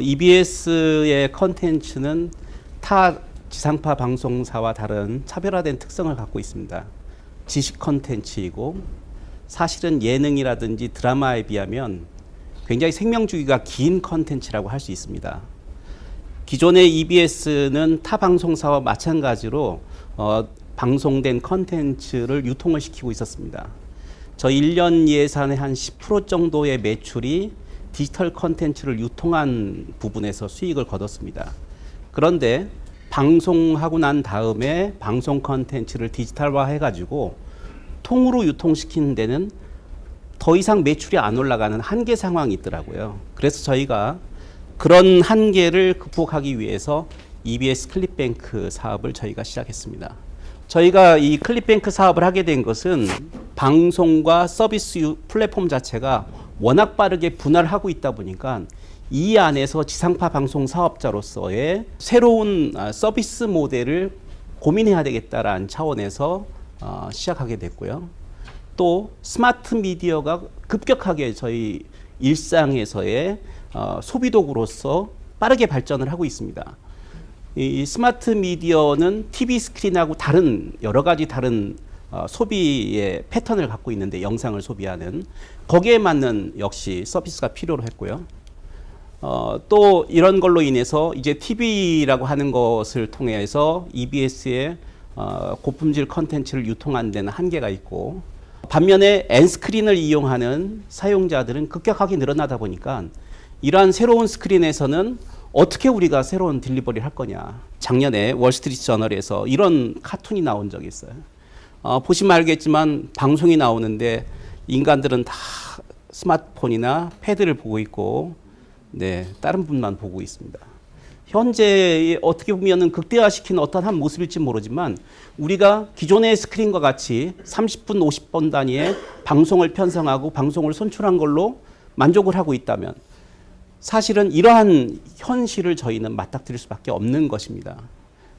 EBS의 컨텐츠는 타 지상파 방송사와 다른 차별화된 특성을 갖고 있습니다. 지식 컨텐츠이고 사실은 예능이라든지 드라마에 비하면 굉장히 생명주기가 긴 컨텐츠라고 할 수 있습니다. 기존의 EBS는 타 방송사와 마찬가지로 방송된 컨텐츠를 유통을 시키고 있었습니다. 저 1년 예산의 한 10% 정도의 매출이 디지털 컨텐츠를 유통한 부분에서 수익을 거뒀습니다. 그런데 방송하고 난 다음에 방송 컨텐츠를 디지털화 해가지고 통으로 유통시키는 데는 더 이상 매출이 안 올라가는 한계 상황이 있더라고요. 그래서 저희가 그런 한계를 극복하기 위해서 EBS 클립뱅크 사업을 저희가 시작했습니다. 저희가 이 클립뱅크 사업을 하게 된 것은 방송과 서비스 플랫폼 자체가 워낙 빠르게 분할을 하고 있다 보니까 이 안에서 지상파 방송 사업자로서의 새로운 서비스 모델을 고민해야 되겠다라는 차원에서 시작하게 됐고요. 또 스마트 미디어가 급격하게 저희 일상에서의 소비 도구로서 빠르게 발전을 하고 있습니다. 이 스마트 미디어는 TV 스크린하고 다른 여러 가지 다른 소비의 패턴을 갖고 있는데 영상을 소비하는 거기에 맞는 역시 서비스가 필요로 했고요. 또 이런 걸로 인해서 이제 TV라고 하는 것을 통해서 EBS의 고품질 컨텐츠를 유통하는 데는 한계가 있고 반면에 N스크린을 이용하는 사용자들은 급격하게 늘어나다 보니까 이러한 새로운 스크린에서는 어떻게 우리가 새로운 딜리버리를 할 거냐. 작년에 월스트리트 저널에서 이런 카툰이 나온 적이 있어요. 보시면 알겠지만 방송이 나오는데 인간들은 다 스마트폰이나 패드를 보고 있고 다른 분만 보고 있습니다. 현재 어떻게 보면 극대화시킨 어떤 한 모습일지 모르지만 우리가 기존의 스크린과 같이 30분, 50분 단위의 방송을 편성하고 방송을 손출한 걸로 만족을 하고 있다면 사실은 이러한 현실을 저희는 맞닥뜨릴 수밖에 없는 것입니다.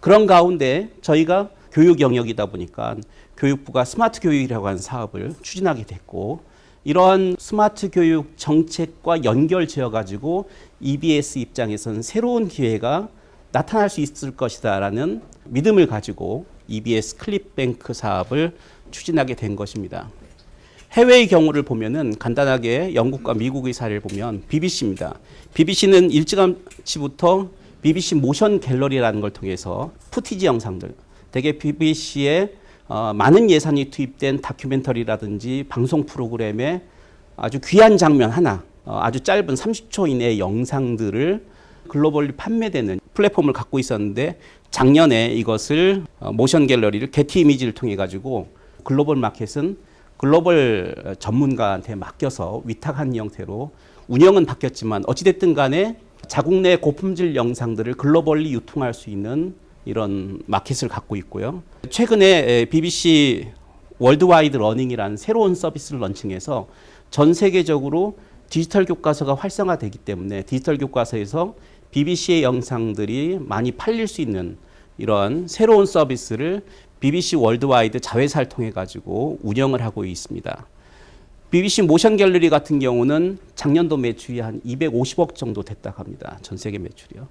그런 가운데 저희가 교육 영역이다 보니까 교육부가 스마트 교육이라고 하는 사업을 추진하게 됐고 이러한 스마트 교육 정책과 연결 지어 가지고 EBS 입장에서는 새로운 기회가 나타날 수 있을 것이다라는 믿음을 가지고 EBS 클립뱅크 사업을 추진하게 된 것입니다. 해외의 경우를 보면은 간단하게 영국과 미국의 사례를 보면 BBC입니다. BBC는 일찌감치부터 BBC 모션 갤러리라는 걸 통해서 푸티지 영상들, 대개 BBC에 많은 예산이 투입된 다큐멘터리라든지 방송 프로그램에 아주 귀한 장면 하나, 아주 짧은 30초 이내의 영상들을 글로벌리 판매되는 플랫폼을 갖고 있었는데 작년에 이것을 모션 갤러리를 게티 이미지를 통해 가지고 글로벌 마켓은 글로벌 전문가한테 맡겨서 위탁한 형태로 운영은 바뀌었지만 어찌됐든 간에 자국 내 고품질 영상들을 글로벌리 유통할 수 있는 이런 마켓을 갖고 있고요. 최근에 BBC 월드와이드 러닝이라는 새로운 서비스를 런칭해서 전 세계적으로 디지털 교과서가 활성화되기 때문에 디지털 교과서에서 BBC의 영상들이 많이 팔릴 수 있는 이런 새로운 서비스를 BBC 월드와이드 자회사를 통해 가지고 운영을 하고 있습니다. BBC 모션 갤러리 같은 경우는 작년도 매출이 한 250억 정도 됐다고 합니다. 전 세계 매출이요.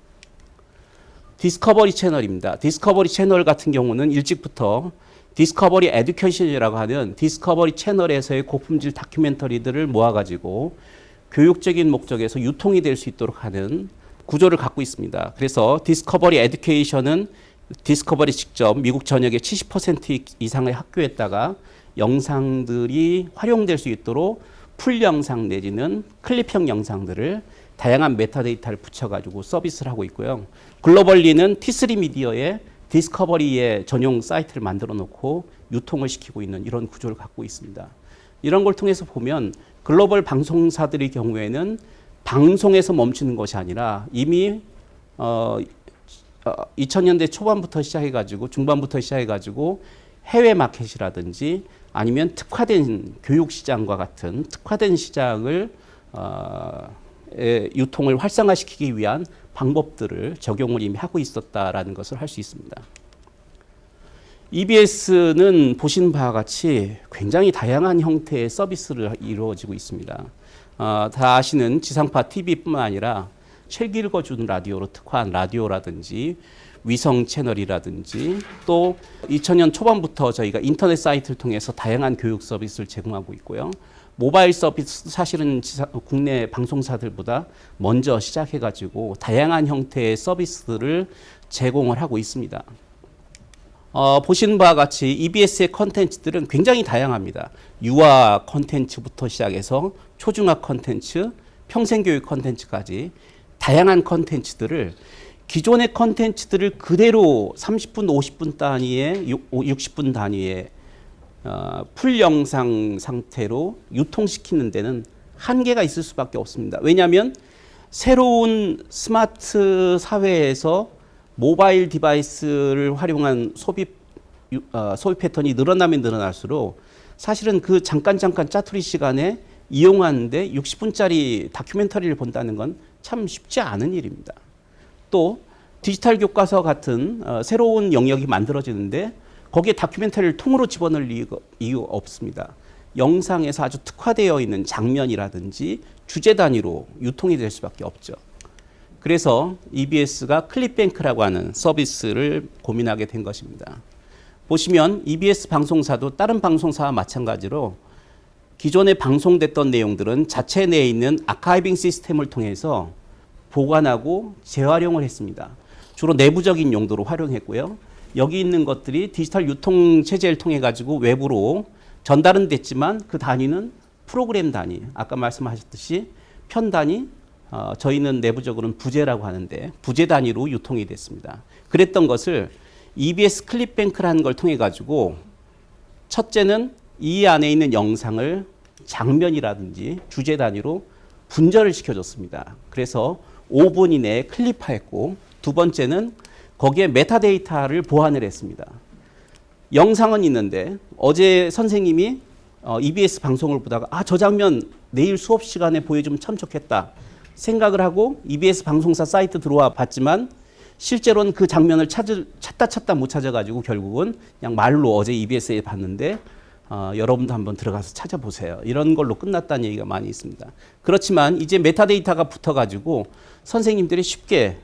디스커버리 채널입니다. 디스커버리 채널 같은 경우는 일찍부터 디스커버리 에듀케이션이라고 하는 디스커버리 채널에서의 고품질 다큐멘터리들을 모아가지고 교육적인 목적에서 유통이 될 수 있도록 하는 구조를 갖고 있습니다. 그래서 디스커버리 에듀케이션은 디스커버리 직접 미국 전역의 70% 이상의 학교에다가 영상들이 활용될 수 있도록 풀 영상 내지는 클립형 영상들을 다양한 메타데이터를 붙여가지고 서비스를 하고 있고요. 글로벌리는 T3 미디어에 디스커버리의 전용 사이트를 만들어 놓고 유통을 시키고 있는 이런 구조를 갖고 있습니다. 이런 걸 통해서 보면 글로벌 방송사들의 경우에는 방송에서 멈추는 것이 아니라 이미 2000년대 초반부터 시작해가지고 중반부터 시작해가지고 해외 마켓이라든지 아니면 특화된 교육 시장과 같은 특화된 시장을 유통을 활성화시키기 위한 방법들을 적용을 이미 하고 있었다라는 것을 할 수 있습니다. EBS는 보신 바와 같이 굉장히 다양한 형태의 서비스를 이루어지고 있습니다. 다 아시는 지상파 TV뿐만 아니라 책 읽어주는 라디오로 특화한 라디오라든지 위성 채널이라든지 또 2000년 초반부터 저희가 인터넷 사이트를 통해서 다양한 교육 서비스를 제공하고 있고요. 모바일 서비스 사실은 국내 방송사들보다 먼저 시작해가지고 다양한 형태의 서비스를 제공을 하고 있습니다. 보시는 바와 같이 EBS의 컨텐츠들은 굉장히 다양합니다. 유아 컨텐츠부터 시작해서 초중학 컨텐츠, 평생교육 컨텐츠까지 다양한 컨텐츠들을 기존의 컨텐츠들을 그대로 30분, 50분 단위에 60분 단위에 풀 영상 상태로 유통시키는 데는 한계가 있을 수밖에 없습니다. 왜냐하면 새로운 스마트 사회에서 모바일 디바이스를 활용한 소비 패턴이 늘어나면 늘어날수록 사실은 그 잠깐 짜투리 시간에 이용하는데 60분짜리 다큐멘터리를 본다는 건 참 쉽지 않은 일입니다. 또 디지털 교과서 같은 새로운 영역이 만들어지는데 거기에 다큐멘터리를 통으로 집어넣을 이유가 없습니다. 영상에서 아주 특화되어 있는 장면이라든지 주제 단위로 유통이 될 수밖에 없죠. 그래서 EBS가 클립뱅크라고 하는 서비스를 고민하게 된 것입니다. 보시면 EBS 방송사도 다른 방송사와 마찬가지로 기존에 방송됐던 내용들은 자체 내에 있는 아카이빙 시스템을 통해서 보관하고 재활용을 했습니다. 주로 내부적인 용도로 활용했고요. 여기 있는 것들이 디지털 유통 체제를 통해 가지고 외부로 전달은 됐지만 그 단위는 프로그램 단위, 아까 말씀하셨듯이 편 단위, 저희는 내부적으로는 부제라고 하는데 부제 단위로 유통이 됐습니다. 그랬던 것을 EBS 클립뱅크라는 걸 통해 가지고 첫째는 이 안에 있는 영상을 장면이라든지 주제 단위로 분절을 시켜줬습니다. 그래서 5분 이내에 클립화했고 두 번째는 거기에 메타데이터를 보완을 했습니다. 영상은 있는데 어제 선생님이 EBS 방송을 보다가 저 장면 내일 수업 시간에 보여주면 참 좋겠다 생각을 하고 EBS 방송사 사이트 들어와 봤지만 실제로는 그 장면을 찾다 못 찾아가지고 결국은 그냥 말로 어제 EBS에 봤는데 여러분도 한번 들어가서 찾아보세요. 이런 걸로 끝났다는 얘기가 많이 있습니다. 그렇지만 이제 메타데이터가 붙어가지고 선생님들이 쉽게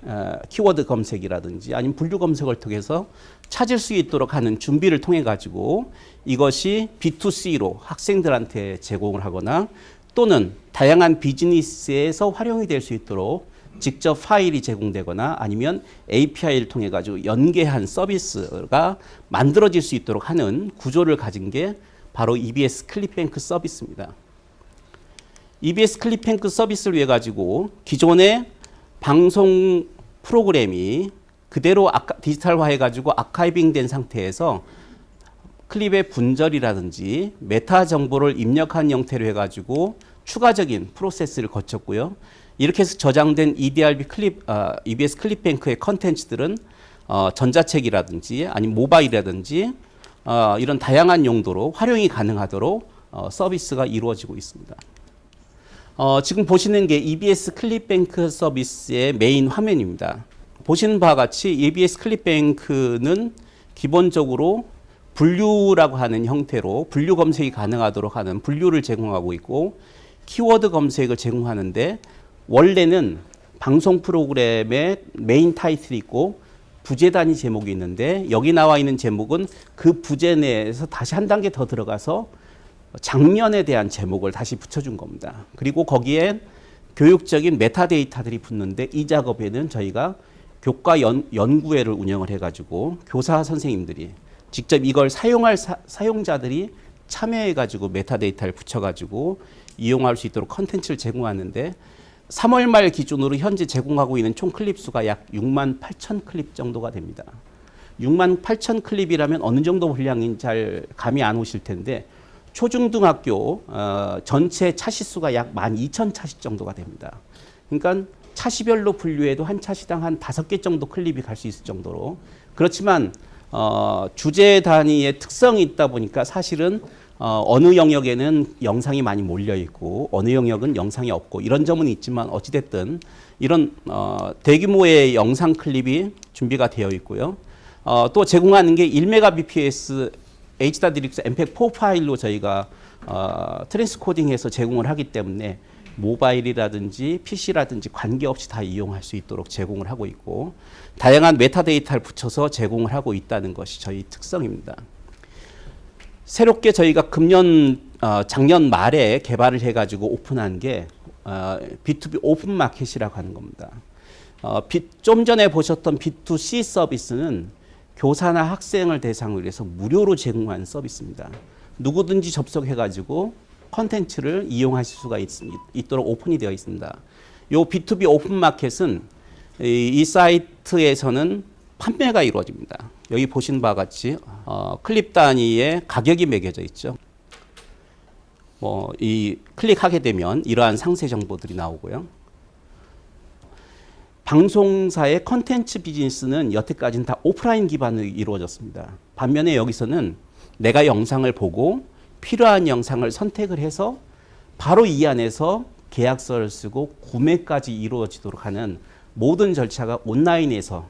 키워드 검색이라든지 아니면 분류 검색을 통해서 찾을 수 있도록 하는 준비를 통해 가지고 이것이 B2C로 학생들한테 제공을 하거나 또는 다양한 비즈니스에서 활용이 될 수 있도록 직접 파일이 제공되거나 아니면 API를 통해 가지고 연계한 서비스가 만들어질 수 있도록 하는 구조를 가진 게 바로 EBS 클립뱅크 서비스입니다. EBS 클립뱅크 서비스를 위해 가지고 기존의 방송 프로그램이 그대로 디지털화해 가지고 아카이빙 된 상태에서 클립의 분절이라든지 메타 정보를 입력한 형태로 해 가지고 추가적인 프로세스를 거쳤고요. 이렇게 해서 저장된 EBS 클립뱅크의 컨텐츠들은 전자책이라든지 아니면 모바일이라든지 이런 다양한 용도로 활용이 가능하도록 서비스가 이루어지고 있습니다. 지금 보시는 게 EBS 클립뱅크 서비스의 메인 화면입니다. 보시는 바와 같이 EBS 클립뱅크는 기본적으로 분류라고 하는 형태로 분류 검색이 가능하도록 하는 분류를 제공하고 있고 키워드 검색을 제공하는데 원래는 방송 프로그램의 메인 타이틀이 있고 부제 단위 제목이 있는데 여기 나와 있는 제목은 그 부제 내에서 다시 한 단계 더 들어가서 장면에 대한 제목을 다시 붙여준 겁니다. 그리고 거기에 교육적인 메타데이터들이 붙는데 이 작업에는 저희가 교과 연구회를 운영을 해가지고 교사 선생님들이 직접 이걸 사용할 사용자들이 참여해가지고 메타데이터를 붙여가지고 이용할 수 있도록 컨텐츠를 제공하는데 3월 말 기준으로 현재 제공하고 있는 총 클립 수가 약 6만 8천 클립 정도가 됩니다. 6만 8천 클립이라면 어느 정도 분량인지 잘 감이 안 오실 텐데 초중등학교 전체 차시 수가 약 12,000 차시 정도가 됩니다. 그러니까 차시별로 분류해도 한 차시당 한 5개 정도 클립이 갈 수 있을 정도로 그렇지만 주제 단위의 특성이 있다 보니까 사실은 어느 영역에는 영상이 많이 몰려 있고 어느 영역은 영상이 없고 이런 점은 있지만 어찌됐든 이런 대규모의 영상 클립이 준비가 되어 있고요. 또 제공하는 게 1Mbps H.2 MP4 파일로 저희가 트랜스코딩해서 제공을 하기 때문에 모바일이라든지 PC라든지 관계없이 다 이용할 수 있도록 제공을 하고 있고 다양한 메타데이터를 붙여서 제공을 하고 있다는 것이 저희 특성입니다. 새롭게 저희가 작년 말에 개발을 해가지고 오픈한 게 B2B 오픈 마켓이라고 하는 겁니다. 좀 전에 보셨던 B2C 서비스는 교사나 학생을 대상으로 해서 무료로 제공하는 서비스입니다. 누구든지 접속해가지고 컨텐츠를 이용하실 수가 있도록 오픈이 되어 있습니다. 요 B2B 오픈 마켓은 이 사이트에서는 판매가 이루어집니다. 여기 보신 바와 같이 클립 단위의 가격이 매겨져 있죠. 이 클릭하게 되면 이러한 상세 정보들이 나오고요. 방송사의 컨텐츠 비즈니스는 여태까지는 다 오프라인 기반으로 이루어졌습니다. 반면에 여기서는 내가 영상을 보고 필요한 영상을 선택을 해서 바로 이 안에서 계약서를 쓰고 구매까지 이루어지도록 하는 모든 절차가 온라인에서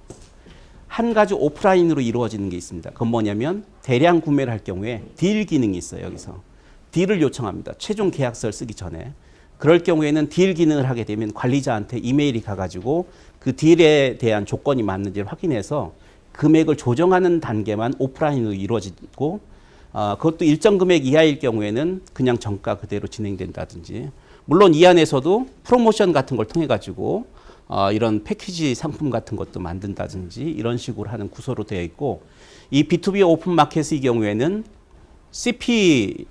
한 가지 오프라인으로 이루어지는 게 있습니다. 그건 뭐냐면 대량 구매를 할 경우에 딜 기능이 있어요. 여기서 딜을 요청합니다. 최종 계약서를 쓰기 전에. 그럴 경우에는 딜 기능을 하게 되면 관리자한테 이메일이 가가지고 그 딜에 대한 조건이 맞는지를 확인해서 금액을 조정하는 단계만 오프라인으로 이루어지고 그것도 일정 금액 이하일 경우에는 그냥 정가 그대로 진행된다든지 물론 이 안에서도 프로모션 같은 걸 통해 가지고 이런 패키지 상품 같은 것도 만든다든지 이런 식으로 하는 구조로 되어 있고 이 B2B 오픈 마켓의 경우에는 CP로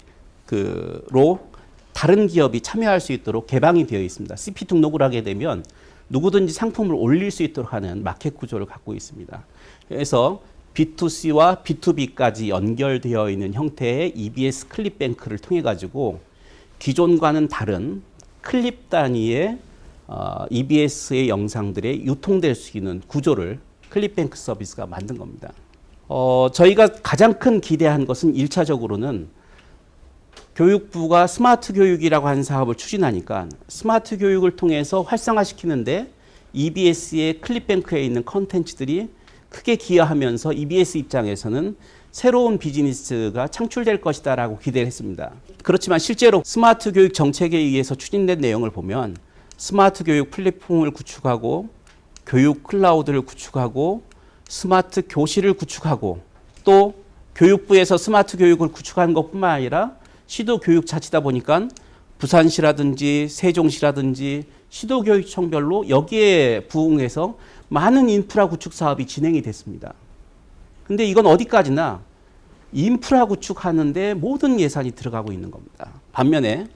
다른 기업이 참여할 수 있도록 개방이 되어 있습니다. CP 등록을 하게 되면 누구든지 상품을 올릴 수 있도록 하는 마켓 구조를 갖고 있습니다. 그래서 B2C와 B2B까지 연결되어 있는 형태의 EBS 클립뱅크를 통해 가지고 기존과는 다른 클립 단위의 EBS의 영상들이 유통될 수 있는 구조를 클립뱅크 서비스가 만든 겁니다. 저희가 가장 큰 기대한 것은 1차적으로는 교육부가 스마트 교육이라고 하는 사업을 추진하니까 스마트 교육을 통해서 활성화시키는데 EBS의 클립뱅크에 있는 컨텐츠들이 크게 기여하면서 EBS 입장에서는 새로운 비즈니스가 창출될 것이다라고 기대를 했습니다. 그렇지만 실제로 스마트 교육 정책에 의해서 추진된 내용을 보면 스마트 교육 플랫폼을 구축하고 교육 클라우드를 구축하고 스마트 교실을 구축하고 또 교육부에서 스마트 교육을 구축하는 것뿐만 아니라 시도교육자치다 보니까 부산시라든지 세종시라든지 시도교육청별로 여기에 부응해서 많은 인프라 구축 사업이 진행이 됐습니다. 근데 이건 어디까지나 인프라 구축하는데 모든 예산이 들어가고 있는 겁니다. 반면에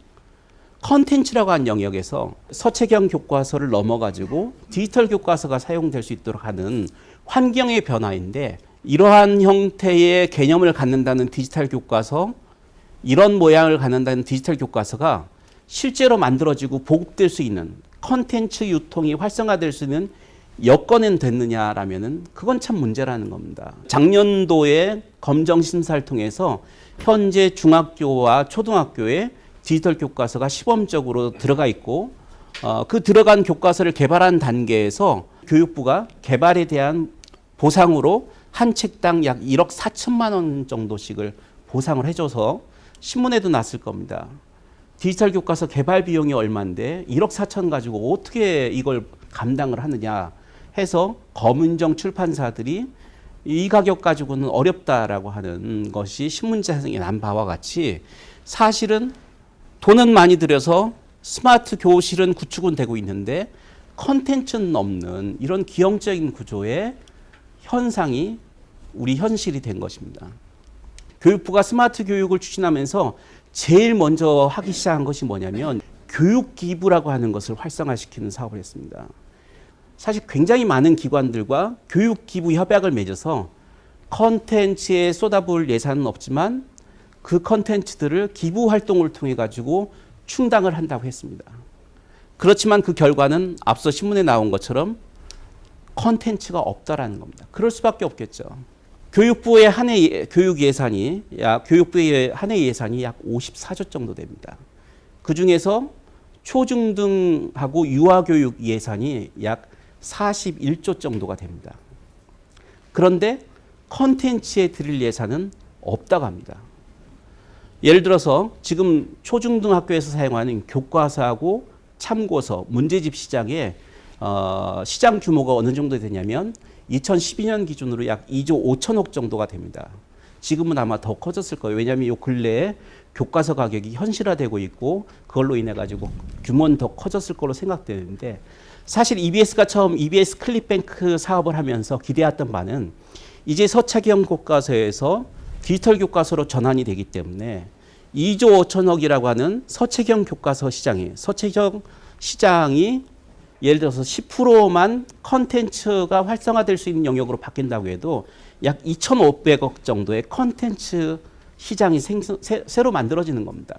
컨텐츠라고 하는 영역에서 서체경 교과서를 넘어가지고 디지털 교과서가 사용될 수 있도록 하는 환경의 변화인데 이러한 형태의 개념을 갖는다는 디지털 교과서 이런 모양을 갖는다는 디지털 교과서가 실제로 만들어지고 보급될 수 있는 컨텐츠 유통이 활성화될 수 있는 여건은 됐느냐라면은 그건 참 문제라는 겁니다. 작년도에 검정 심사를 통해서 현재 중학교와 초등학교에 디지털 교과서가 시범적으로 들어가 있고 그 들어간 교과서를 개발한 단계에서 교육부가 개발에 대한 보상으로 한 책당 약 1억 4천만 원 정도씩을 보상을 해줘서 신문에도 났을 겁니다. 디지털 교과서 개발 비용이 얼마인데 1억 4천 가지고 어떻게 이걸 감당을 하느냐 해서 검은정 출판사들이 이 가격 가지고는 어렵다라고 하는 것이 신문사에 난 바와 같이 사실은 돈은 많이 들여서 스마트 교실은 구축은 되고 있는데 컨텐츠는 없는 이런 기형적인 구조의 현상이 우리 현실이 된 것입니다. 교육부가 스마트 교육을 추진하면서 제일 먼저 하기 시작한 것이 뭐냐면 교육기부라고 하는 것을 활성화시키는 사업을 했습니다. 사실 굉장히 많은 기관들과 교육기부 협약을 맺어서 컨텐츠에 쏟아부을 예산은 없지만 그 컨텐츠들을 기부 활동을 통해 가지고 충당을 한다고 했습니다. 그렇지만 그 결과는 앞서 신문에 나온 것처럼 컨텐츠가 없다라는 겁니다. 그럴 수밖에 없겠죠. 교육부의 한 해 교육 예산이 약 54조 정도 됩니다. 그 중에서 초중등하고 유아교육 예산이 약 41조 정도가 됩니다. 그런데 컨텐츠에 드릴 예산은 없다고 합니다. 예를 들어서 지금 초중등학교에서 사용하는 교과서하고 참고서, 문제집 시장에 시장 규모가 어느 정도 되냐면 2012년 기준으로 약 2조 5천억 정도가 됩니다. 지금은 아마 더 커졌을 거예요. 왜냐하면 요 근래에 교과서 가격이 현실화되고 있고 그걸로 인해 가지고 규모는 더 커졌을 걸로 생각되는데, 사실 EBS가 처음 EBS 클립뱅크 사업을 하면서 기대했던 바는 이제 서체경 교과서에서 디지털 교과서로 전환이 되기 때문에 2조 5천억이라고 하는 서체경 교과서 시장이, 서체경 시장이 예를 들어서 10%만 컨텐츠가 활성화될 수 있는 영역으로 바뀐다고 해도 약 2,500억 정도의 컨텐츠 시장이 새로 만들어지는 겁니다.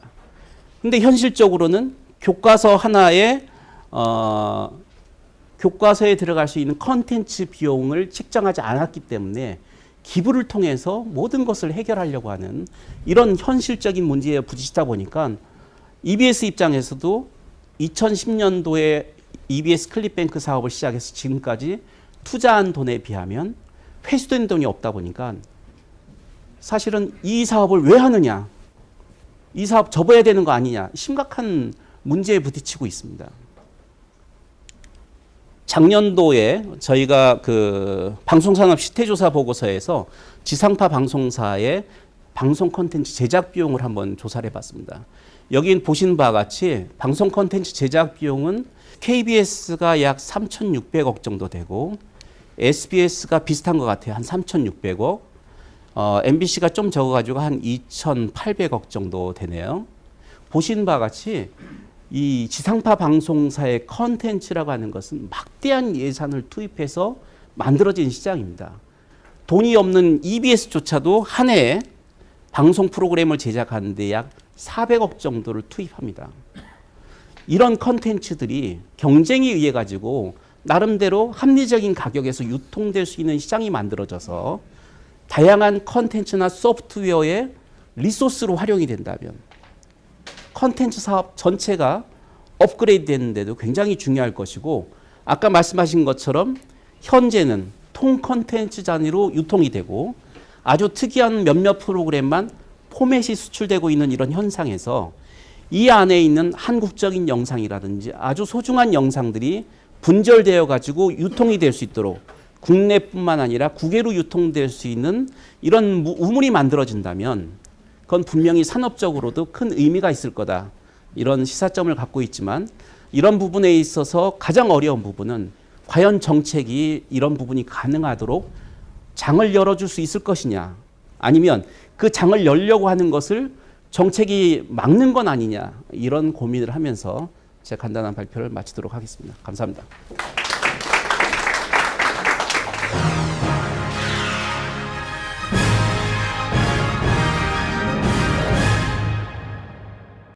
근데 현실적으로는 교과서 하나에 교과서에 들어갈 수 있는 컨텐츠 비용을 책정하지 않았기 때문에 기부를 통해서 모든 것을 해결하려고 하는 이런 현실적인 문제에 부딪히다 보니까 EBS 입장에서도 2010년도에 EBS 클립뱅크 사업을 시작해서 지금까지 투자한 돈에 비하면 회수된 돈이 없다 보니까 사실은 이 사업을 왜 하느냐, 이 사업 접어야 되는 거 아니냐, 심각한 문제에 부딪히고 있습니다. 작년도에 저희가 그 방송산업 시태조사 보고서에서 지상파 방송사의 방송 콘텐츠 제작 비용을 한번 조사를 해봤습니다. 여긴 보신 바와 같이 방송 콘텐츠 제작 비용은 KBS가 약 3,600억 정도 되고 SBS가 비슷한 것 같아요. 한 3,600억. MBC가 좀 적어가지고 한 2,800억 정도 되네요. 보신 바와 같이 이 지상파 방송사의 컨텐츠라고 하는 것은 막대한 예산을 투입해서 만들어진 시장입니다. 돈이 없는 EBS조차도 한 해에 방송 프로그램을 제작하는데 약 400억 정도를 투입합니다. 이런 컨텐츠들이 경쟁에 의해 가지고 나름대로 합리적인 가격에서 유통될 수 있는 시장이 만들어져서 다양한 컨텐츠나 소프트웨어의 리소스로 활용이 된다면 컨텐츠 사업 전체가 업그레이드 되는데도 굉장히 중요할 것이고, 아까 말씀하신 것처럼 현재는 통 컨텐츠 단위로 유통이 되고 아주 특이한 몇몇 프로그램만 포맷이 수출되고 있는 이런 현상에서 이 안에 있는 한국적인 영상이라든지 아주 소중한 영상들이 분절되어 가지고 유통이 될 수 있도록 국내뿐만 아니라 국외로 유통될 수 있는 이런 우물이 만들어진다면 그건 분명히 산업적으로도 큰 의미가 있을 거다. 이런 시사점을 갖고 있지만 이런 부분에 있어서 가장 어려운 부분은 과연 정책이 이런 부분이 가능하도록 장을 열어줄 수 있을 것이냐, 아니면 그 장을 열려고 하는 것을 정책이 막는 건 아니냐, 이런 고민을 하면서 제 간단한 발표를 마치도록 하겠습니다. 감사합니다.